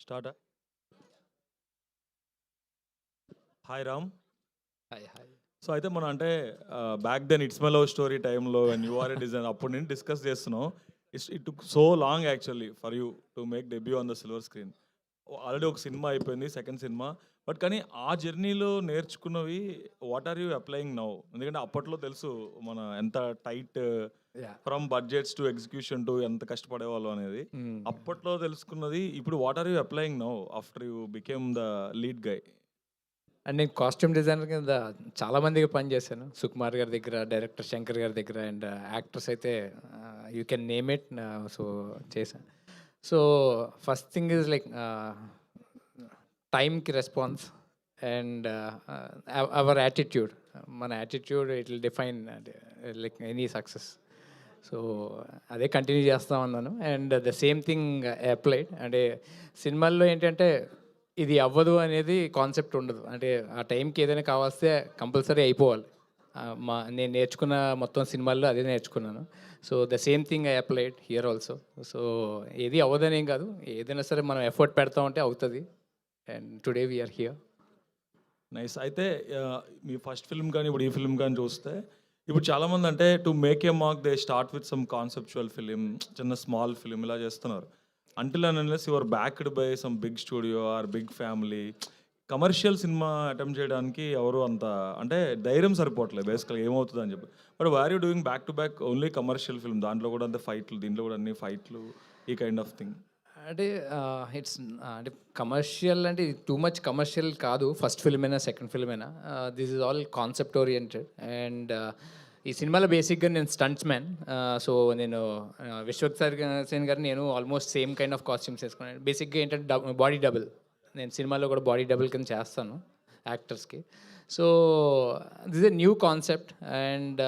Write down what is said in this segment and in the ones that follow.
స్టార్టా? Hi Ram. Hi hi. So అయితే మనం అంటే back then it's my love story టైంలో and you are a design అప్పుడు నేను డిస్కస్ చేస్తున్నాం. It took so long actually for you to make debut on the silver screen. Already ఒక cinema అయిపోయింది, second cinema. But కానీ ఆ జర్నీలో నేర్చుకున్నవి what are you applying now? ఎందుకంటే అప్పట్లో తెలుసు మన ఎంత tight yeah! From budgets to execution to ఎంత కష్టపడేవాళ్ళు అనేది. అప్పట్లో తెలుసుకున్నది ఇప్పుడు what are you applying now after you became the lead guy? And నేను కాస్ట్యూమ్ డిజైనర్ కింద చాలా మందికి పని చేశాను. సుకుమార్ గారి దగ్గర, డైరెక్టర్ శంకర్ గారి దగ్గర అండ్ యాక్టర్స్ అయితే you can name it. So చేశాను. So first thing is like టైంకి రెస్పాన్స్ అండ్ అవర్ యాటిట్యూడ్. మన attitude it will define like any success. So అదే కంటిన్యూ చేస్తూ ఉన్నాను and the same thing applied. అంటే సినిమాల్లో ఏంటంటే ఇది అవ్వదు అనేది కాన్సెప్ట్ ఉండదు. అంటే ఆ టైంకి ఏదైనా కావాల్స్తే కంపల్సరీ అయిపోవాలి. నేను నేర్చుకున్న మొత్తం సినిమాల్లో అదే నేర్చుకున్నాను. So the same thing I applied here also. So ఏది అవ్వదని ఏం కాదు, ఏదైనా సరే మనం ఎఫర్ట్ పెడతా ఉంటే అవుతుంది. And today we are here. Nice. అయితే మీ ఫస్ట్ ఫిల్మ్ కానీ ఇప్పుడు ఈ ఫిల్మ్ కానీ చూస్తే ఇప్పుడు చాలామంది అంటే to make a mark they start with some conceptual film, చిన్న స్మాల్ ఫిలిం ఇలా చేస్తున్నారు. Until and unless your backed by some big studio or big family, commercial cinema attempt చేయడానికి ఎవరు అంత అంటే ధైర్యం సరిపోవట్లేదు బేసికల్గా ఏమవుతుంది అని చెప్పి. But war you doing back to back only commercial film, దాంట్లో కూడా అంతే ఫైట్లు, దీంట్లో కూడా అన్ని ఫైట్లు, ఈ కైండ్ ఆఫ్ థింగ్. అంటే ఇట్స్ అంటే కమర్షియల్ అంటే టూ మచ్ కమర్షియల్ కాదు. ఫస్ట్ ఫిల్మ్ అయినా సెకండ్ ఫిల్మ్ అయినా this is all concept oriented. And ఈ సినిమాలో బేసిక్గా నేను స్టంట్స్ మ్యాన్. సో నేను విశ్వక్ సేన్ గారు నేను almost same kind of costumes వేసుకున్నాను. బేసిక్గా ఏంటంటే బాడీ డబుల్. నేను సినిమాలో కూడా బాడీ డబుల్ కింద చేస్తాను యాక్టర్స్కి. So this a new concept. And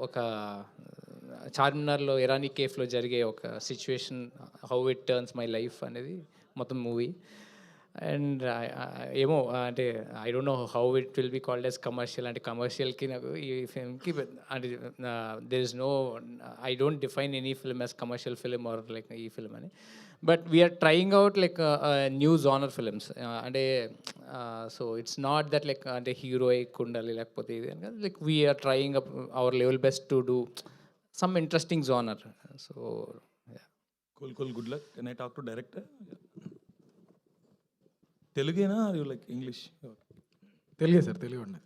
ఒక చార్మినార్లో ఇరానీ కేఫ్లో జరిగే ఒక situation, how it turns my life అనేది మొత్తం మూవీ. అండ్ ఏమో అంటే I don't know how it will be called as commercial. అంటే కమర్షియల్కి నాకు ఈ ఫిల్మ్కి అంటే there is no, I don't define any film as commercial film or like ఈ ఫిల్మ్ అని. But we are trying out like new genre films. అంటే so it's not that like అంటే హీరోయిక్ ఉండాలి లేకపోతే ఇది అని కాదు. Like we are trying our level best to do some interesting genre. So yeah. Cool, good luck. Can I talk to director? తెలుగేనా or you like English? తెలుగే sir, తెలుగు అండి.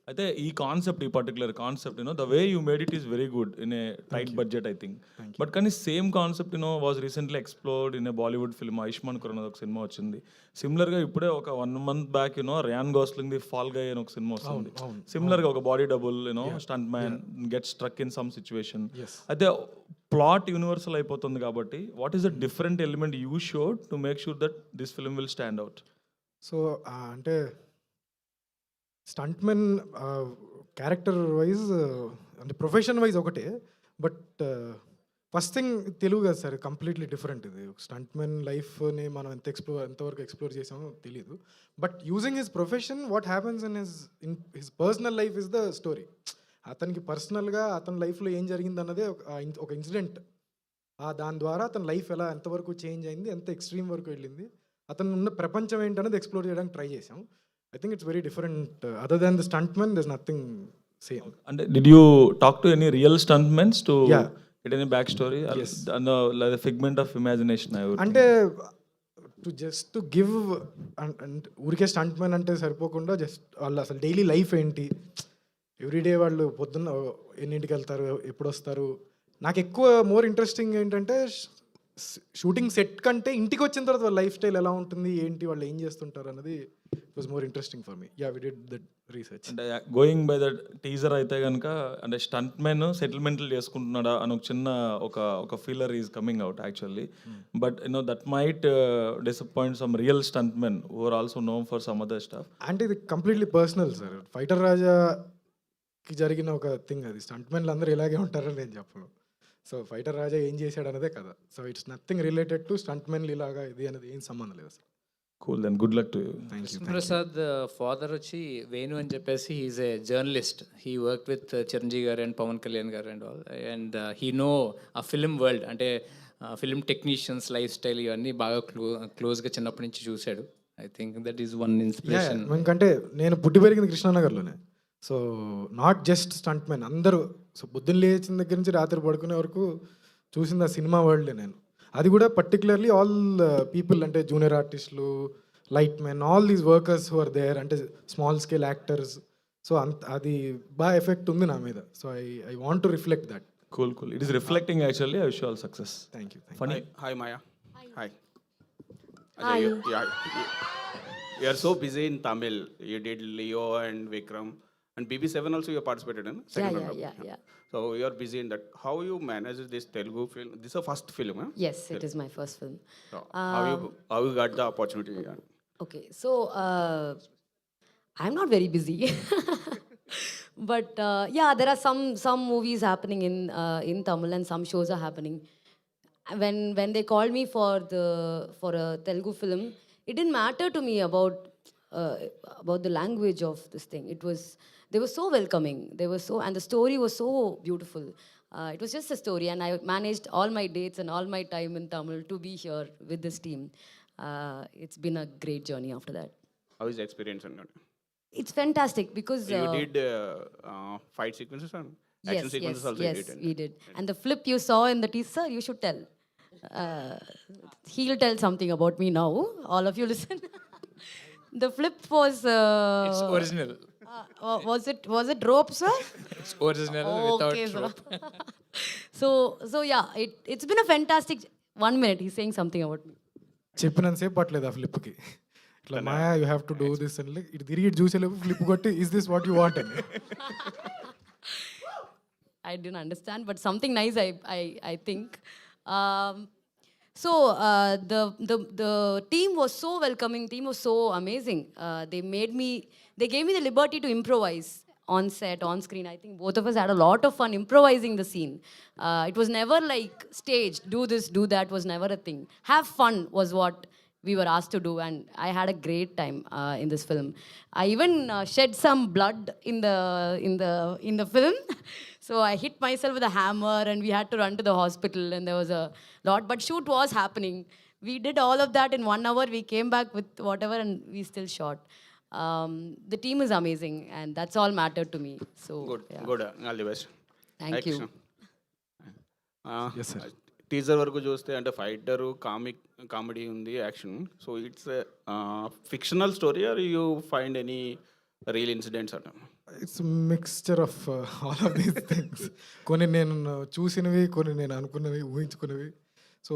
అయితే ఈ కాన్సెప్ట్, ఈ particular concept the way you made it is very good in a tight budget I think. But కానీ same concept was recently explored in a Bollywood film. Ayushmann Khurrana ఒక cinema వచ్చింది. సిమిలర్గా ఇప్పుడే ఒక 1 month back Ryan Gosling the fall guy అని ఒక cinema వస్తుంది. సిమిలర్గా ఒక body double stunt man get struck in some situation. అయితే ప్లాట్ యూనివర్సల్ అయిపోతుంది కాబట్టి what is the different element you showed to make sure that this film will stand out? So అంటే స్టంట్మెన్ character wise అంటే profession wise ఒకటే. But first thing Telugu కదా sir, completely different. ఇది స్టంట్మెన్ లైఫ్ని మనం ఎంతవరకు ఎక్స్ప్లోర్ చేసామో తెలియదు. But using his profession, what happens in his personal life is the story. అతనికి పర్సనల్గా అతని లైఫ్లో ఏం జరిగింది అన్నదే ఒక ఇన్సిడెంట్. దాని ద్వారా అతని లైఫ్ ఎంతవరకు చేంజ్ అయింది, ఎంత ఎక్స్ట్రీమ్ వరకు వెళ్ళింది, అతను ఉన్న ప్రపంచం ఏంటనేది ఎక్స్ప్లోర్ చేయడానికి ట్రై చేసాం. I think it's very different. Other than the stuntman, there's nothing same. And did you talk to any real stuntmen to get any backstory? Yes. Like a figment of imagination, I would అంటే to give and ఊరికే స్టంట్మెన్ అంటే సరిపోకుండా just వాళ్ళు అసలు daily life ఏంటి, everyday వాళ్ళు పొద్దున్న ఎన్నింటికి వెళ్తారు, ఎప్పుడు వస్తారు. నాకు ఎక్కువ మోర్ ఇంట్రెస్టింగ్ ఏంటంటే షూటింగ్ సెట్ కంటే ఇంటికి వచ్చిన తర్వాత వాళ్ళ లైఫ్ స్టైల్ ఎలా ఉంటుంది, ఏంటి, వాళ్ళు ఏం చేస్తుంటారు అన్నది was more interesting for me. Yeah, we did that research. అంటే గోయింగ్ బై దట్ టీజర్ అయితే కనుక అంటే స్టంట్ మెన్ సెటిల్మెంట్లు చేసుకుంటున్నాడా అని ఒక చిన్న ఒక feeler is coming out actually. But that might disappoint some real stunt men who are also known for some other stuff. అంటే ఇది కంప్లీట్లీ పర్సనల్ సార్. ఫైటర్ రాజాకి జరిగిన ఒక థింగ్ అది. స్టంట్ మెన్లు అందరూ ఇలాగే ఉంటారని నేను చెప్పను. సో ఫైటర్ రాజా ఏం చేశాడు అన్నదే కదా. So it's nothing related to stunt మెన్లు ఇలాగా ఇది అనేది ఏం సంబంధం లేదు అసలు. Cool, then good luck to you. Prasad father వచ్చి వేణు అని చెప్పేసి he is a journalist. He work with Chiranjeevi garu and Pavan Kalyan garu and all. And he know ఆ ఫిల్మ్ వరల్డ్. అంటే ఫిల్మ్ టెక్నీషియన్స్ లైఫ్ స్టైల్ ఇవన్నీ బాగా క్లోజ్గా చిన్నప్పటి నుంచి చూశాడు. I think that is one inspiration. ఎందుకంటే నేను పుట్టి పెరిగింది కృష్ణానగర్లోనే. So not just stunt man అందరూ. సో పొద్దున్న లేచిన దగ్గర నుంచి రాత్రి పడుకునే వరకు చూసింది ఆ సినిమా వరల్డ్లే నేను. అది కూడా పర్టికులర్లీ ఆల్ పీపుల్ అంటే జూనియర్ ఆర్టిస్టులు, light men, all these workers who are there అంటే స్మాల్ స్కేల్ యాక్టర్స్. సో అది బాగా ఎఫెక్ట్ ఉంది నా మీద. So I want to reflect that. Cool. It is reflecting actually. I wish you all success. Thank you. Funny. Hi, Maya. Hi. Hi. You are so busy in Tamil. You did Leo and Vikram. And BB7 also you participated in? Second round. Yeah. So you are busy in that. How you manage this Telugu film? This is a first film, huh? Yes, it is my first film. So how you got the opportunity? Okay, so I'm not very busy, but yeah, there are some movies happening in Tamil and some shows are happening. When they called me for a Telugu film, it didn't matter to me about the language of this thing. They were so welcoming. And the story was so beautiful. It was just a story, and I managed all my dates and all my time in Tamil to be here with this team. It's been a great journey after that. How is the experience? It's fantastic because You did fight sequences and action sequences also you did. we did. And the flip you saw in the teaser, you should tell. He'll tell something about me now. All of you listen. The flip was. It's original. Was it rope, sir? It's original without Okay, sir. rope. So yeah, it's been a fantastic. 1 minute, he's saying something about me. చెప్పినంతసేపు పట్టలేదు ఆ ఫ్లిప్కి. ఇట్లా Maya you have to do this అని ఇటు తిరిగి ఇటు చూసేలేపు ఫ్లిప్ కొట్టి is this what you want అని. I didn't understand, but something nice I think. So the team was so welcoming. Team was so amazing. They gave me the liberty to improvise on set, on screen. I think both of us had a lot of fun improvising the scene. It was never like staged. Do this, do that was never a thing. Have fun was what we were asked to do, and I had a great time in this film. I even shed some blood in the film. So I hit myself with a hammer, and we had to run to the hospital, and there was a lot. But shoot was happening. We did all of that in 1 hour. We came back with whatever, and we still shot. The team is amazing, and that's all mattered to me. So yeah. Good. All the best. Thank you. Yes, sir. Teaser వరకు చూస్తే అంటే fighter comedy ఉంది, action. So it's fictional story are you find any real incidents అంట? It's mixture of all of these things. కొన్ని నేను చూసినవి, కొన్ని నేను అనుకున్నవి, ఊహించుకున్నవి. సో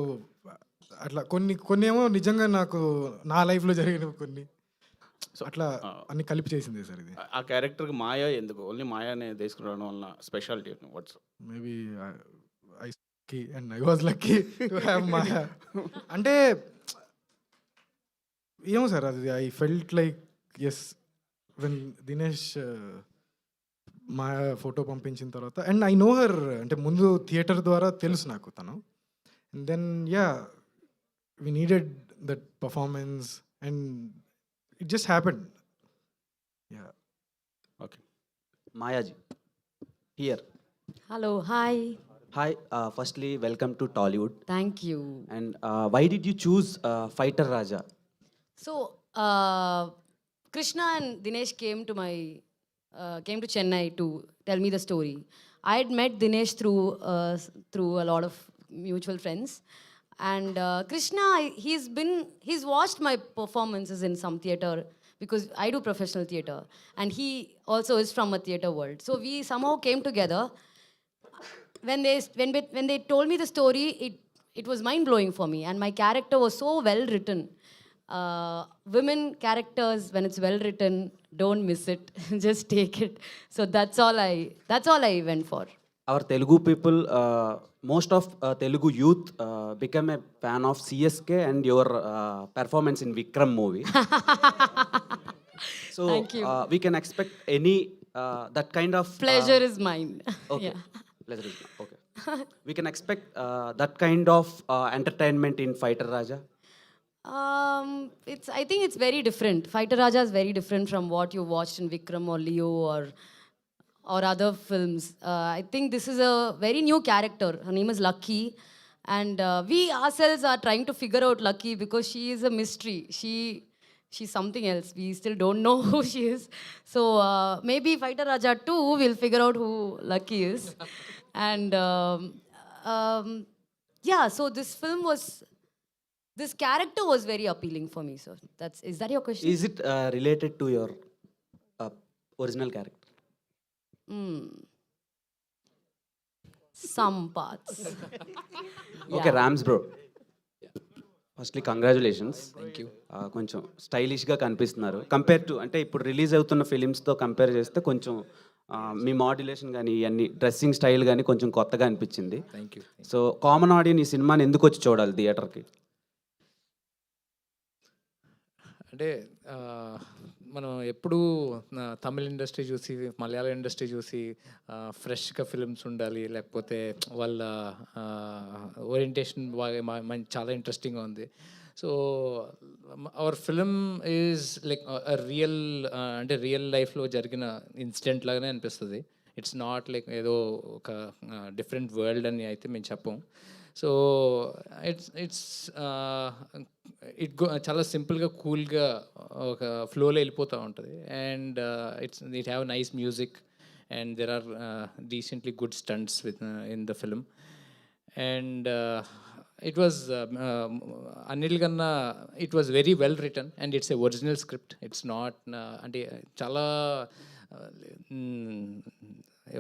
అట్లా కొన్ని ఏమో నిజంగా నాకు నా లైఫ్లో జరిగినవి కొన్ని. సో అట్లా అన్ని కలిపి చేసింది సార్ ఇది. ఆ క్యారెక్టర్కి మాయా ఎందుకు ఓన్లీ మాయానే తీసుకురావడం వల్ల speciality what's? Maybe and I was lucky to have Maya. అంటే ఏమో సార్ అది I felt like as when Dinesh Maya photo పంపించిన తర్వాత, అండ్ ఐ నో హర్ అంటే ముందు థియేటర్ ద్వారా తెలుసు నాకు తను. And then yeah we needed that performance and it just happened. Yeah okay. Mayaji, here. Hello, hi. Hi, firstly, welcome to Tollywood. Thank you. And why did you choose Fighter Raja? So, Krishna and Dinesh came to Chennai to tell me the story. I had met Dinesh through a lot of mutual friends, and Krishna, he's watched my performances in some theater because I do professional theater, and he also is from a theater world. So we somehow came together. When they told me the story, it was mind blowing for me, and my character was so well written. Women characters, when it's well written, don't miss it. Just take it. So that's all I went for. Our Telugu people, most of Telugu youth became a fan of CSK and your performance in Vikram movie. So Thank you. We can expect any that kind of Pleasure is mine. Okay. Yeah. Pleasure is mine. Okay. We can expect that kind of entertainment in Fighter Raja. I think it's very different. Fighter Raja is very different from what you watched in Vikram or Leo or other films. I think this is a very new character. Her name is Lucky. And we ourselves are trying to figure out Lucky because she is a mystery. She's something else. We still don't know who she is. So maybe Fighter Raja 2 will figure out who Lucky is. And um, yeah, so this character was very appealing for me. So is that your question? Is it related to your original character? Some parts. Okay Rams bro, firstly congratulations. Thank you. కొంచెం స్టైలిష్గా కనిపిస్తున్నారు compare to, అంటే ఇప్పుడు release అవుతున్న ఫిలిమ్స్తో compare చేస్తే కొంచెం మీ modulation కానీ ఇవన్నీ డ్రెస్సింగ్ స్టైల్ కానీ కొంచెం కొత్తగా అనిపించింది. Thank you. So common audience ఈ సినిమాని ఎందుకు వచ్చి చూడాలి థియేటర్కి? అంటే మనం ఎప్పుడూ తమిళ ఇండస్ట్రీ చూసి మలయాళం ఇండస్ట్రీ చూసి ఫ్రెష్గా ఫిల్మ్స్ ఉండాలి, లేకపోతే వాళ్ళ ఓరియంటేషన్ బాగా చాలా ఇంట్రెస్టింగ్గా ఉంది. So our film is like real, అంటే రియల్ లైఫ్లో జరిగిన ఇన్సిడెంట్ లాగానే అనిపిస్తుంది. ఇట్స్ నాట్ లైక్ ఏదో ఒక డిఫరెంట్ వరల్డ్ అని అయితే మేము చెప్పం. సో ఇట్స్ చాలా సింపుల్గా కూల్గా ఒక ఫ్లోలో వెళ్ళిపోతూ ఉంటుంది. And it have nice music and there are decently good stunts with in the film. And it was అన్నిటికన్నా it was very well return and it's a original script. It's not అంటే చాలా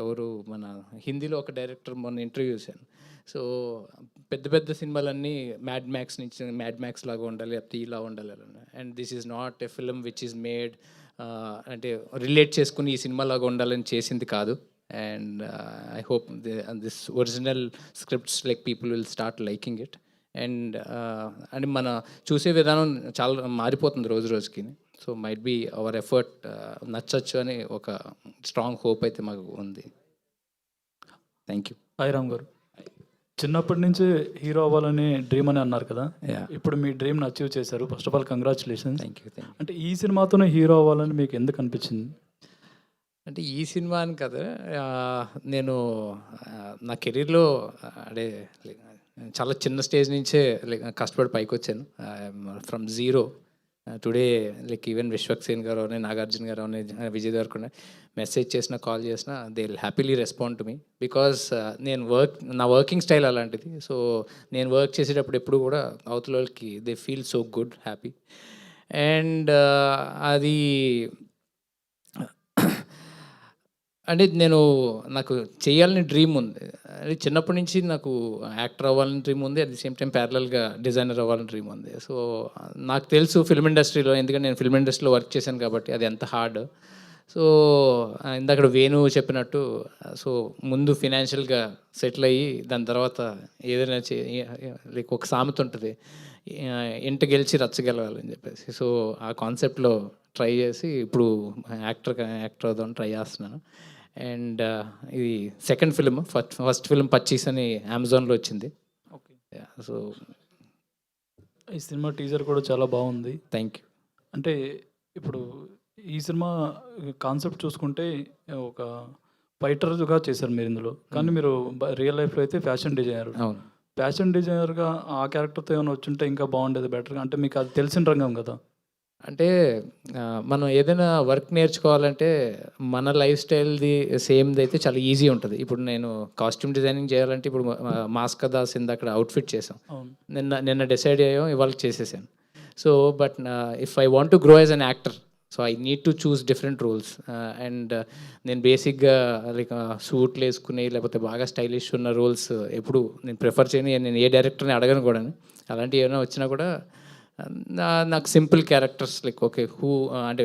ఎవరు మన హిందీలో ఒక డైరెక్టర్ మొన్న interview చేశాను. So పెద్ద పెద్ద సినిమాలన్నీ మ్యాడ్ మ్యాక్స్ నుంచి మ్యాడ్ మ్యాక్స్ లాగా ఉండాలి, లేకపోతే ఇలా ఉండాలి. And this is not a film which is made అంటే రిలేట్ చేసుకుని ఈ సినిమా లాగా ఉండాలని చేసింది కాదు. And I hope this original scripts like people will start liking it. And మన చూసే విధానం చాలా మారిపోతుంది రోజు రోజుకి. So might be our effort నచ్చచ్చు అని ఒక స్ట్రాంగ్ హోప్ అయితే మాకు ఉంది. Thank you. హాయ్ రామ్ గారు, చిన్నప్పటి నుంచి హీరో అవ్వాలని డ్రీమ్ అని అన్నారు కదా, Yeah. ఇప్పుడు మీ డ్రీమ్ని అచీవ్ చేశారు. First of all congratulations. Thank you. అంటే ఈ సినిమాతోనే హీరో అవ్వాలని మీకు ఎందుకు అనిపించింది? అంటే ఈ సినిమా అని కదా, నేను నా కెరీర్లో అంటే చాలా చిన్న స్టేజ్ నుంచే కష్టపడి పైకి వచ్చాను. From zero today like even Vishwaksen గారు అని, నాగార్జున గారు అని, విజయ్ దేవరకొండ మెసేజ్ చేసినా కాల్ చేసినా they will happily respond to me. Because నా వర్కింగ్ స్టైల్ అలాంటిది. సో నేను వర్క్ చేసేటప్పుడు ఎప్పుడు కూడా అవతల వాళ్ళకి they feel so good, happy. And అది అంటే నాకు చేయాలని డ్రీమ్ ఉంది. అది చిన్నప్పటి నుంచి నాకు యాక్టర్ అవ్వాలని డ్రీమ్ ఉంది, అట్ ది సేమ్ టైం ప్యారలల్గా డిజైనర్ అవ్వాలని డ్రీమ్ ఉంది. సో నాకు తెలుసు ఫిల్మ్ ఇండస్ట్రీలో, ఎందుకంటే నేను ఫిల్మ్ ఇండస్ట్రీలో వర్క్ చేశాను కాబట్టి అది ఎంత హార్డ్. సో ఇందాక వేణు చెప్పినట్టు, సో ముందు ఫినాన్షియల్గా సెటిల్ అయ్యి దాని తర్వాత ఏదైనా లైక్ ఒక సామెత ఉంటుంది, ఇంట గెలిచి రచ్చ గెలవాలని చెప్పేసి. సో ఆ కాన్సెప్ట్లో ట్రై చేసి ఇప్పుడు యాక్టర్ అవుదామని ట్రై చేస్తున్నాను. అండ్ ఇది సెకండ్ ఫిల్మ్. ఫస్ట్ ఫిల్మ్ పచ్చీస్ అని అమెజాన్లో వచ్చింది. ఓకే, సో ఈ సినిమా టీజర్ కూడా చాలా బాగుంది. Thank you. అంటే ఇప్పుడు ఈ సినిమా కాన్సెప్ట్ చూసుకుంటే ఒక ఫైటర్గా చేశారు మీరు ఇందులో, కానీ మీరు రియల్ లైఫ్లో అయితే ఫ్యాషన్ డిజైనర్. అవును. ఫ్యాషన్ డిజైనర్గా ఆ క్యారెక్టర్తో ఏమైనా వచ్చుంటే ఇంకా బాగుండేది, బెటర్గా. అంటే మీకు అది తెలిసిన రంగం కదా. అంటే మనం ఏదైనా వర్క్ నేర్చుకోవాలంటే మన లైఫ్ స్టైల్ది సేమ్ది అయితే చాలా ఈజీ ఉంటుంది. ఇప్పుడు నేను కాస్ట్యూమ్ డిజైనింగ్ చేయాలంటే ఇప్పుడు మాస్క్ దాస్ అక్కడ అవుట్ఫిట్ చేసాం, నిన్న డిసైడ్ అయ్యాం, ఇవాళ చేసేసాను. So but if I want to grow as an actor, so I need to choose different roles. And నేను బేసిక్గా లైక్ సూట్లు వేసుకుని లేకపోతే బాగా స్టైలిష్ ఉన్న రోల్స్ ఎప్పుడు నేను ప్రిఫర్ చేయను. నేను ఏ డైరెక్టర్ని అడగను కూడా. అలాంటివి ఏమైనా వచ్చినా కూడా నాకు సింపుల్ క్యారెక్టర్స్ లైక్ ఓకే అంటే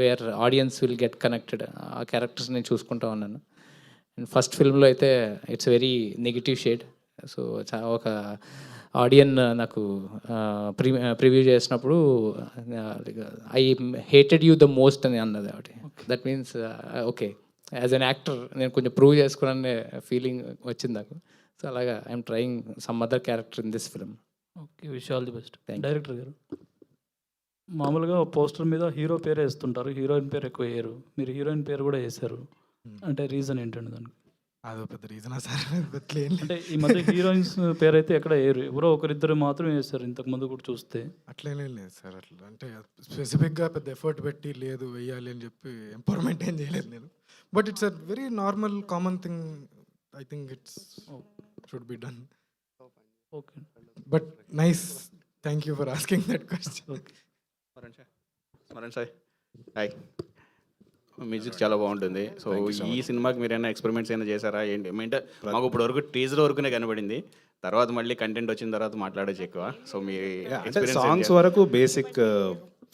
where audience will get connected, ఆ క్యారెక్టర్స్ నేను చూసుకుంటా ఉన్నాను. అండ్ ఫస్ట్ ఫిల్మ్లో అయితే it's very negative shade. So ఒక ఆడియన్ నాకు ప్రివ్యూ చేసినప్పుడు I hated you the most అని అన్నది ఒకటి. That means okay, as an actor నేను కొంచెం ప్రూవ్ చేసుకునే ఫీలింగ్ వచ్చింది నాకు. సో అలాగా I'm trying some other character in this film. Okay, wish all the best. Director గారు, మామూలుగా పోస్టర్ మీద హీరో పేరు వేస్తుంటారు, హీరోయిన్ పేరు ఎక్కువ వేయరు. మీరు హీరోయిన్ పేరు కూడా వేశారు, అంటే రీజన్ ఏంటండి దానికి? అదో పెద్ద రీజనా సార్? పెద్దలేం అంటే ఈ మధ్య హీరోయిన్స్ పేరైతే ఎక్కడ వేయరు, ఎవరో ఒకరిద్దరు మాత్రమే వేస్తారు ఇంతకు ముందు కూడా చూస్తే. అట్లేనేం లేదు సార్. అట్లా అంటే స్పెసిఫిక్గా పెద్ద ఎఫర్ట్ పెట్టి లేదు వెయ్యాలి అని చెప్పి ఎంపవర్మెంట్ ఏం చేయలేదు నేను. But it's a very normal common thing. I think it's should be done. Okay. But nice, thank you for asking that question. Smaran sir hi. Music చాలా బాగుంటుంది. సో ఈ సినిమాకి మీరు ఏమైనా ఎక్స్పెరిమెంట్స్ ఏమైనా చేశారా ఏంటి? అంటే మాకు ఇప్పుడు వరకు టీజర్ వరకునే కనబడింది, తర్వాత మళ్ళీ కంటెంట్ వచ్చిన తర్వాత మాట్లాడచ్చు ఎక్కువ. సో మీ అంటే సాంగ్స్ వరకు బేసిక్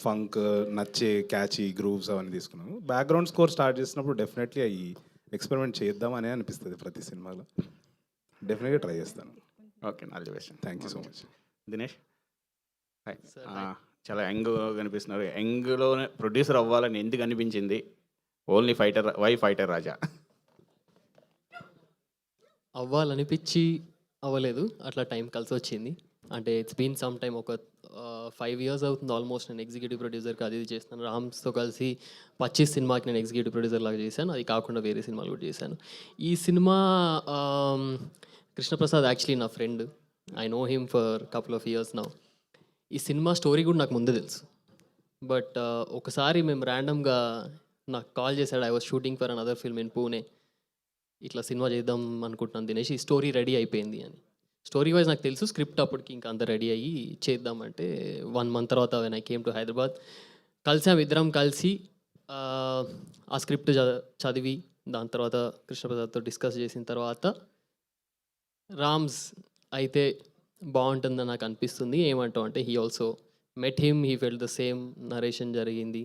ఫంక్ నచ్చే క్యాచీ గ్రూవ్స్ అవన్నీ తీసుకున్నాము. బ్యాక్గ్రౌండ్ స్కోర్ స్టార్ట్ చేసినప్పుడు డెఫినెట్లీ అవి ఎక్స్పెరిమెంట్ చేద్దామని అనిపిస్తుంది ప్రతి సినిమాలో. డెఫినెట్గా ట్రై చేస్తాను. Okay, all the best. Thank you so much. Dinesh hi. చాలా యంగ్ కనిపిస్తున్నారు. యంగ్లోనే ప్రొడ్యూసర్ అవ్వాలని ఎందుకు అనిపించింది? ఓన్లీ ఫైటర్, వై ఫైటర్ రాజా? అవ్వాలనిపించి అవ్వలేదు, అట్లా టైం కలిసి వచ్చింది. అంటే ఇట్స్ బీన్ సమ్ టైమ్, ఒక 5 years అవుతుంది ఆల్మోస్ట్ నేను ఎగ్జిక్యూటివ్ ప్రొడ్యూసర్కి అది చేస్తాను. రామ్స్తో కలిసి 25 సినిమాకి నేను ఎగ్జిక్యూటివ్ ప్రొడ్యూసర్ లాగా చేశాను. అది కాకుండా వేరే సినిమాలు కూడా చేశాను. ఈ సినిమా కృష్ణప్రసాద్ యాక్చువల్లీ నా friend. I know him for couple of years now. ఈ సినిమా స్టోరీ కూడా నాకు ముందే తెలుసు. బట్ ఒకసారి మేము ర్యాండమ్గా నాకు కాల్ చేశాడు. I was shooting for another film in Pune. ఇట్లా సినిమా చేద్దాం అనుకుంటున్నాను దినేష్, ఈ స్టోరీ రెడీ అయిపోయింది అని. స్టోరీ వైజ్ నాకు తెలుసు, స్క్రిప్ట్ అప్పటికి ఇంకా అంత రెడీ అయ్యి చేద్దామంటే 1 month తర్వాత when I came to Hyderabad కలిసాం. ఇద్దరం కలిసి ఆ స్క్రిప్ట్ చదివి దాని తర్వాత కృష్ణప్రసాద్తో డిస్కస్ చేసిన తర్వాత రామ్స్ అయితే బాగుంటుందని నాకు అనిపిస్తుంది. ఏమంటావు అంటే he also met him, he felt the same, narration జరిగింది.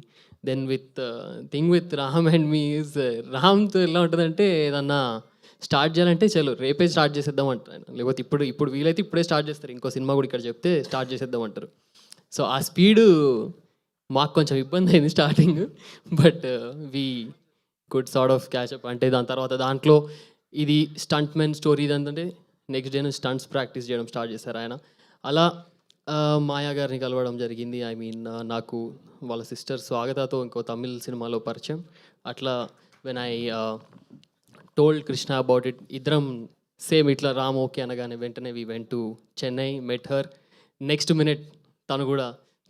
Then with thing with Ram and me is, రామ్తో ఎలా ఉంటుందంటే ఏదన్నా స్టార్ట్ చేయాలంటే చలో రేపే స్టార్ట్ చేసేద్దాం అంటారు, లేకపోతే ఇప్పుడు వీలైతే ఇప్పుడే స్టార్ట్ చేస్తారు. ఇంకో సినిమా కూడా ఇక్కడ చెప్తే స్టార్ట్ చేసేద్దాం అంటారు. సో ఆ స్పీడు మాకు కొంచెం ఇబ్బంది అయింది starting, but we good sort of catch up. అంటే దాని తర్వాత దాంట్లో ఇది స్టంట్ మెన్ స్టోరీ, ఇదంటే నెక్స్ట్ డే నుంచి స్టంట్స్ ప్రాక్టీస్ చేయడం స్టార్ట్ చేశారు ఆయన. అలా మాయా గారిని కలవడం జరిగింది. ఐ మీన్ నాకు వాళ్ళ సిస్టర్ స్వాగతతో ఇంకో తమిళ్ సినిమాలో పరిచయం. అట్లా when I told Krishna about it, ఇద్దరం సేమ్ ఇట్లా రామ్ ఓకే అనగానే వెంటనే we went to Chennai, met her. Next minute తను కూడా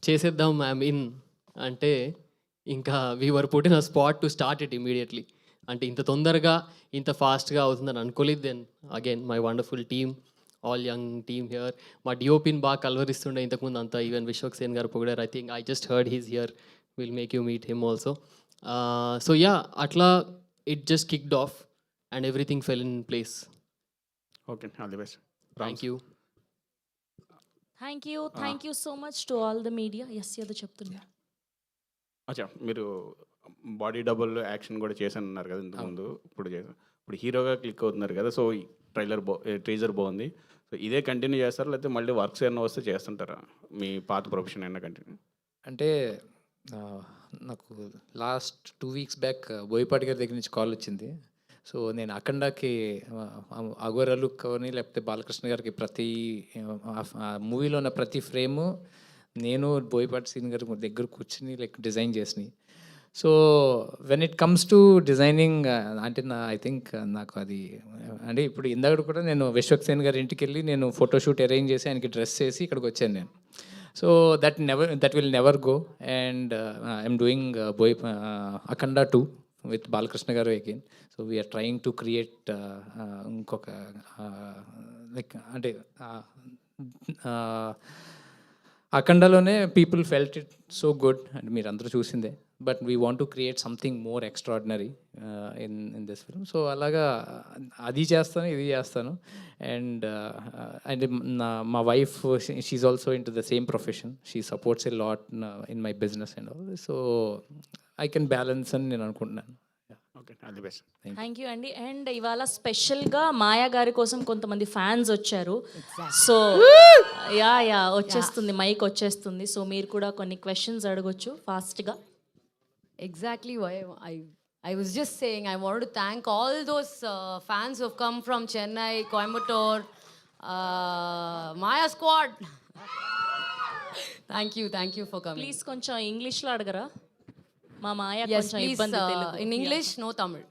చేసేద్దాం ఐఎమ్ ఇన్ అంటే ఇంకా we were put in a spot to start it immediately. అంటే ఇంత తొందరగా ఇంత ఫాస్ట్గా అవుతుందని అనుకోలేదు. Then again my wonderful team, all young team here. మా డిఓపిని బాగా కలవరిస్తుండే ఇంతకుముందు అంతా, ఈవెన్ విశ్వక్ సేన్ గారు పొగిడారు. I think I just heard he's here, will make you meet him also. So yeah, అట్లా it just kicked off and everything fell in place. Okay, all the best. Thank you. Thank you so much to all the media. Yes, ఏదో చెప్తున్నా. అచ్చా, మీరు body double action కూడా చేశాను అన్నారు కదా ఇంతకుముందు. ఇప్పుడు హీరోగా క్లిక్ అవుతున్నారు కదా. సో టీజర్ బాగుంది. సో ఇదే కంటిన్యూ చేస్తారా, లేకపోతే మళ్ళీ వర్క్స్ ఏమైనా వస్తే చేస్తుంటారా? మీ పాత ప్రొఫెషన్ అయినా కంటిన్యూ? అంటే నాకు లాస్ట్ 2 weeks బ్యాక్ బోయపాటి గారి దగ్గర నుంచి కాల్ వచ్చింది. సో నేను అఖండాకి అఘోర లుక్ అని, లేకపోతే బాలకృష్ణ గారికి ప్రతి మూవీలో ఉన్న ప్రతి ఫ్రేము నేను బోయపాటి సీన్ గారి దగ్గర కూర్చుని డిజైన్ చేసినాయి. So when it comes to designing అంటే ఐ థింక్ నాకు అది అంటే ఇప్పుడు ఇందాక కూడా నేను విశ్వక్ సేన్ గారి ఇంటికి వెళ్ళి నేను ఫోటోషూట్ అరేంజ్ చేసి ఆయనకి డ్రెస్ చేసి ఇక్కడికి వచ్చాను నేను. So that will never go. And I'm doing Akhanda 2 with Balakrishna గారు again. So we're trying to create ఇంకొక లైక్ అంటే అఖండాలోనే people felt it so good and మీరు అందరూ చూసిందే. But we want to create something more extraordinary in this film. So అలాగా అది చేస్తాను, ఇది చేస్తాను. అండ్ అంటే మా wife she also in to the same profession. She supports a lot in my business and all. So I can balance అని నేను అనుకుంటున్నాను. Okay, all the best. Thank you అండి. అండ్ ఇవాళ స్పెషల్గా మాయా గారి కోసం కొంతమంది ఫ్యాన్స్ వచ్చారు. సో యా వచ్చేస్తుంది, మైక్ వచ్చేస్తుంది. సో మీరు కూడా కొన్ని క్వశ్చన్స్ అడగొచ్చు ఫాస్ట్గా. Exactly why I was just saying I wanted to thank all those fans who have come from Chennai, Coimbatore, Maya squad. Thank you for coming. Please కొంచెం ఇంగ్లీష్లో అడగరా? మా మాయ Yes, కొంచెం please. ఇబ్బంది Telugu. In English, no Tamil.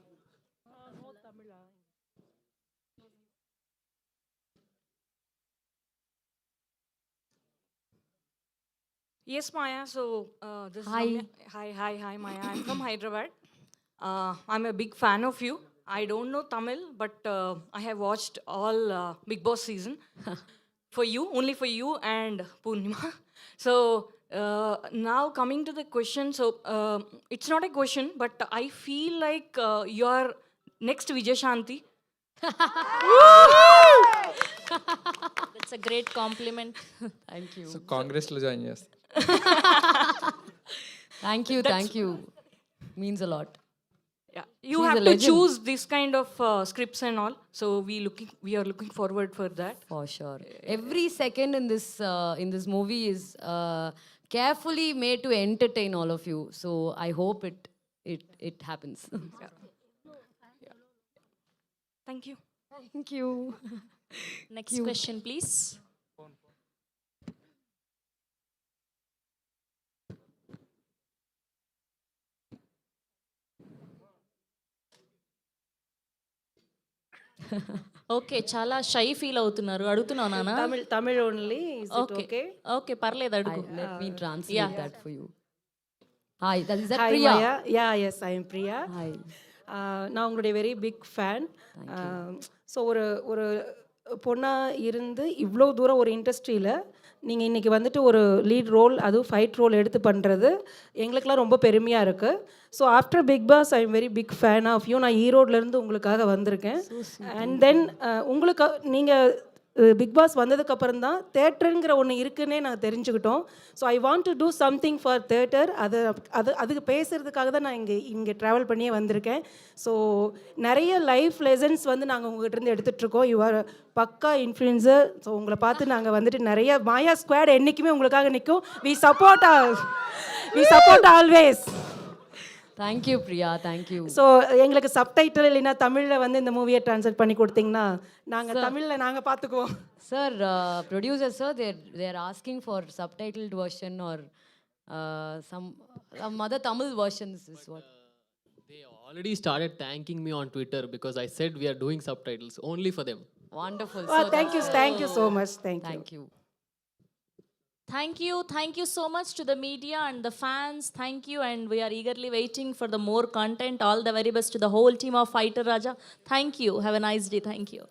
Yes, Maya. So this Hi. is Ramya. Hi, Maya. I'm from Hyderabad. I'm a big fan of you. I don't know Tamil, but I have watched all Big Boss season for you, only for you and Purnima. So now coming to the question, so it's not a question, but I feel like you are next Vijay Shanti. That's a great compliment. Thank you. So కాంగ్రెస్లో join చేస్తాను. Thank you. Means a lot. Yeah, you She's have a to legend. choose this kind of scripts and all. So we are looking forward for that. For sure. Every second in this movie is carefully made to entertain all of you. So I hope it happens. Thank you. Thank you. Next question, please. Okay, చాలా shy feel అవుతున్నారు. అడుగుతున్నావు నాన్న? Tamil only. Is it okay okay? Okay, పర్లేదు అడుగు. Let me translate Yeah. that for you. Hi, is that Hi, Priya? Maya. Yes, I am Priya. Hi. நான் உங்களுடைய very big fan. So ஒரு பொண்ணாக இருந்து இவ்வளோ தூரம் ஒரு இண்டஸ்ட்ரியில் நீங்கள் இன்றைக்கி வந்துட்டு ஒரு லீட் ரோல், அதுவும் ஃபைட் ரோல் எடுத்து பண்ணுறது எங்களுக்கெல்லாம் ரொம்ப பெருமையாக இருக்குது. So after Bigg Boss I am very big fan of you. நான் ஈரோட்லேருந்து உங்களுக்காக வந்திருக்கேன். அண்ட் தென் உங்களுக்கு நீங்கள் பிக் பாஸ் வந்ததுக்கப்புறம் தான் தேட்டருங்கிற ஒன்று இருக்குன்னே நான் தெரிஞ்சுக்கிட்டோம். So I want to do something for theatre. அதுக்கு பேசுகிறதுக்காக தான் நான் இங்கே ட்ராவல் பண்ணியே வந்திருக்கேன். ஸோ நிறைய லைஃப் லெசன்ஸ் வந்து நாங்கள் உங்கள்கிட்ட எடுத்துகிட்ருக்கோம். யூ ஆர் பக்கா இன்ஃப்ளூயன்சர். ஸோ உங்களை பார்த்து நாங்கள் வந்துட்டு நிறைய மாயா ஸ்குவாட் என்றைக்குமே உங்களுக்காக நிற்கும். We support always. Thank you, Priya. Thank you. So எங்களுக்கு சப்டைட்டில் இல்லைன்னா தமிழில் வந்து இந்த மூவியை ட்ரான்ஸ்லேட் பண்ணி கொடுத்தீங்கன்னா நாங்கள் தமிழில் நாங்கள் பார்த்துக்குவோம். Sir, producer sir, they're asking for subtitled version or some other Tamil versions is what. They already started thanking me on Twitter because I said we are doing subtitles only for them. Wonderful. Thank you so much. Thank you. Thank you so much to the media and the fans. Thank you, and we are eagerly waiting for the more content. All the very best to the whole team of Fighter Raja. Thank you. Have a nice day. Thank you.